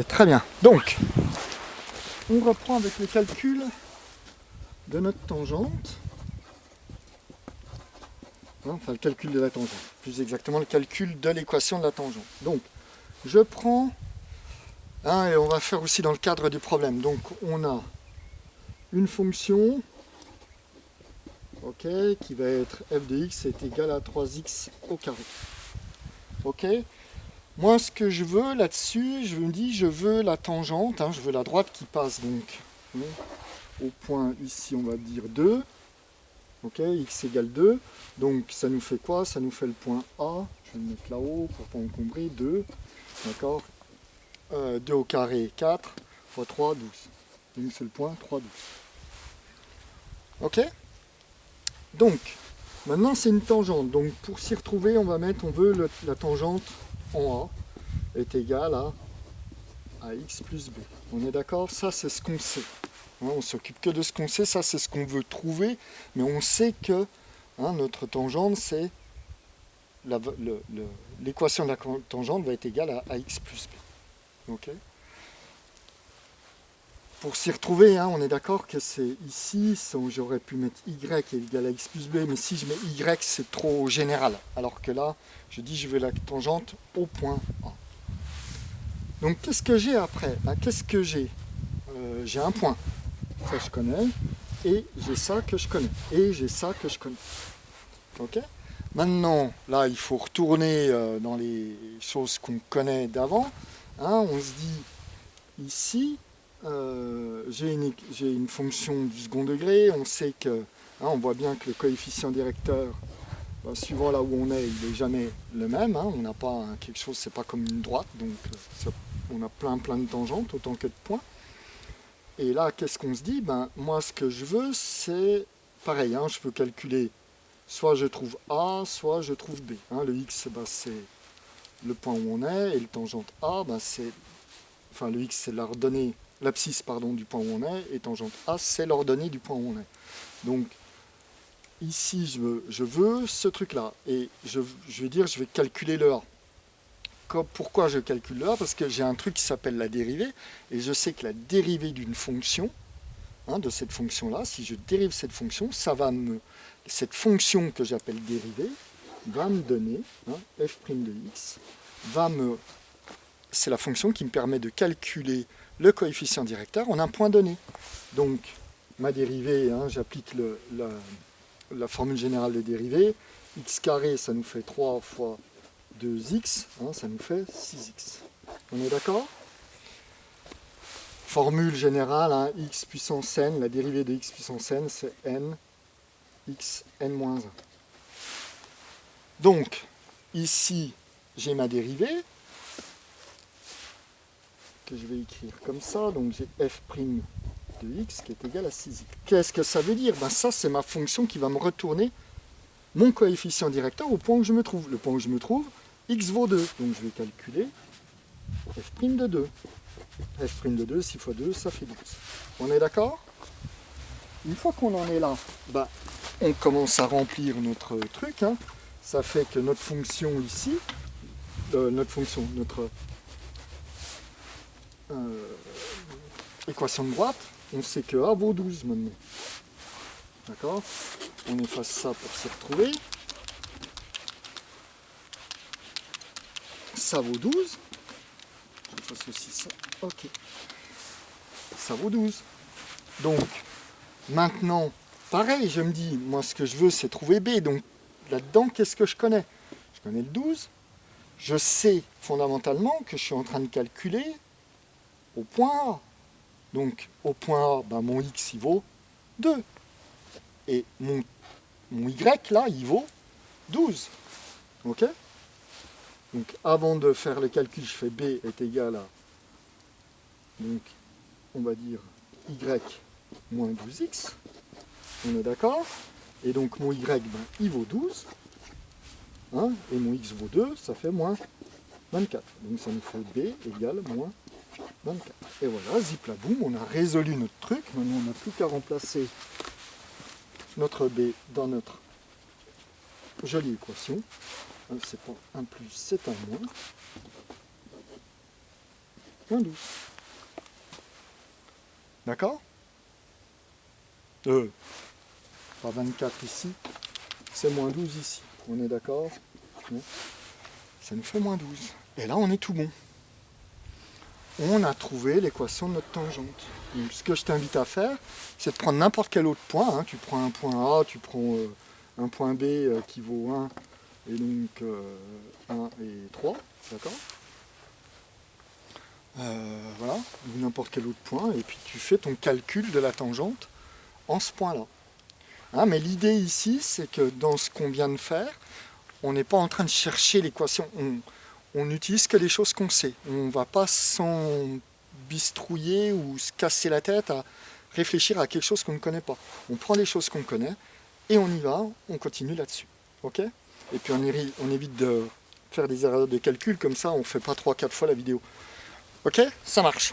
Très bien. Donc, on reprend avec le calcul de notre tangente. Enfin, le calcul de la tangente. Plus exactement, le calcul de l'équation de la tangente. Donc, je prends... et on va faire aussi dans le cadre du problème. Donc, on a une fonction qui va être f de x est égal à 3x au carré. Ok. Moi, ce que je veux là-dessus, je me dis, je veux la tangente, je veux la droite qui passe donc au point ici, on va dire 2. Ok, x égale 2. Donc, ça nous fait quoi? Ça nous fait le point A. Je vais le mettre là-haut pour ne pas encombrer. 2. D'accord, 2 au carré, 4 fois 3, 12. Donc, c'est le point 3, 12. Ok. Donc, maintenant, c'est une tangente. Donc, pour s'y retrouver, on va mettre, on veut la tangente en A est égale à x plus b. On est d'accord? Ça, c'est ce qu'on sait. On ne s'occupe que de ce qu'on sait. Ça, c'est ce qu'on veut trouver. Mais on sait que notre tangente, c'est l'équation de la tangente va être égale à x plus b. Ok. Pour s'y retrouver, on est d'accord que c'est ici, j'aurais pu mettre y est égal à x plus b, mais si je mets y, c'est trop général. Alors que là, je dis je veux la tangente au point A. Donc qu'est-ce que j'ai après? Qu'est-ce que j'ai? J'ai un point, ça je connais, et j'ai ça que je connais, et j'ai ça que je connais. Ok. Maintenant, là, il faut retourner dans les choses qu'on connaît d'avant. On se dit, ici, j'ai une fonction du second degré. On sait que, on voit bien que le coefficient directeur, suivant là où on est, il n'est jamais le même. On n'a pas quelque chose, c'est pas comme une droite, donc on a plein de tangentes autant que de points. Et là, qu'est-ce qu'on se dit? Moi, ce que je veux, c'est pareil. Je veux calculer. Soit je trouve A, soit je trouve B. Le x, c'est le point où on est, et le tangente A, le x, c'est l'abscisse du point où on est, et tangente A, c'est l'ordonnée du point où on est. Donc, ici, je veux ce truc-là, et je vais calculer le A. Pourquoi je calcule le A? Parce que j'ai un truc qui s'appelle la dérivée, et je sais que la dérivée d'une fonction, de cette fonction-là, si je dérive cette fonction, cette fonction que j'appelle dérivée va me donner, f' de x, c'est la fonction qui me permet de calculer le coefficient directeur en un point donné. Donc, ma dérivée, j'applique la formule générale des dérivées, x carré, ça nous fait 3 fois 2x, ça nous fait 6x. On est d'accord? Formule générale, x puissance n, la dérivée de x puissance n, c'est n, x n-1. Donc, ici, j'ai ma dérivée, que je vais écrire comme ça, donc j'ai f' de x qui est égal à 6x. Qu'est-ce que ça veut dire? Ça, c'est ma fonction qui va me retourner mon coefficient directeur au point où je me trouve. Le point où je me trouve, x vaut 2, donc je vais calculer f' de 2. f' de 2, 6 fois 2, ça fait 12. On est d'accord? Une fois qu'on en est là, on commence à remplir notre truc. Ça fait que notre fonction ici, notre équation de droite, on sait que A vaut 12 maintenant. D'accord? On efface ça pour s'y retrouver. Ça vaut 12. J'efface aussi ça. Ok. Ça vaut 12. Donc, maintenant, pareil, je me dis, moi ce que je veux c'est trouver B. Donc là-dedans, qu'est-ce que je connais? Je connais le 12. Je sais fondamentalement que je suis en train de calculer au point A. Donc au point A, mon x il vaut 2. Et mon y là, il vaut 12. Ok? Donc avant de faire le calcul, je fais B est égal à, donc on va dire y moins 12x. On est d'accord? Et donc mon y, il vaut 12. Et mon x vaut 2, ça fait moins 24. Donc ça nous fait b égale moins 24. Et voilà, zip la boum, on a résolu notre truc. Maintenant, on n'a plus qu'à remplacer notre b dans notre jolie équation. C'est pas un plus, c'est un moins. moins 12. D'accord? Pas 24 ici, c'est moins 12 ici. On est d'accord? Ça nous fait moins 12. Et là, on est tout bon. On a trouvé l'équation de notre tangente. Donc, ce que je t'invite à faire, c'est de prendre n'importe quel autre point. Hein. Tu prends un point A, tu prends un point B qui vaut 1, et donc 1 et 3. D'accord? Voilà, ou n'importe quel autre point, et puis tu fais ton calcul de la tangente en ce point-là. Hein, mais l'idée ici, c'est que dans ce qu'on vient de faire, on n'est pas en train de chercher l'équation. On n'utilise que les choses qu'on sait. On ne va pas s'embistrouiller ou se casser la tête à réfléchir à quelque chose qu'on ne connaît pas. On prend les choses qu'on connaît et on y va, on continue là-dessus. Ok? Et puis on évite de faire des erreurs de calcul, comme ça on ne fait pas 3-4 fois la vidéo. Ok? Ça marche.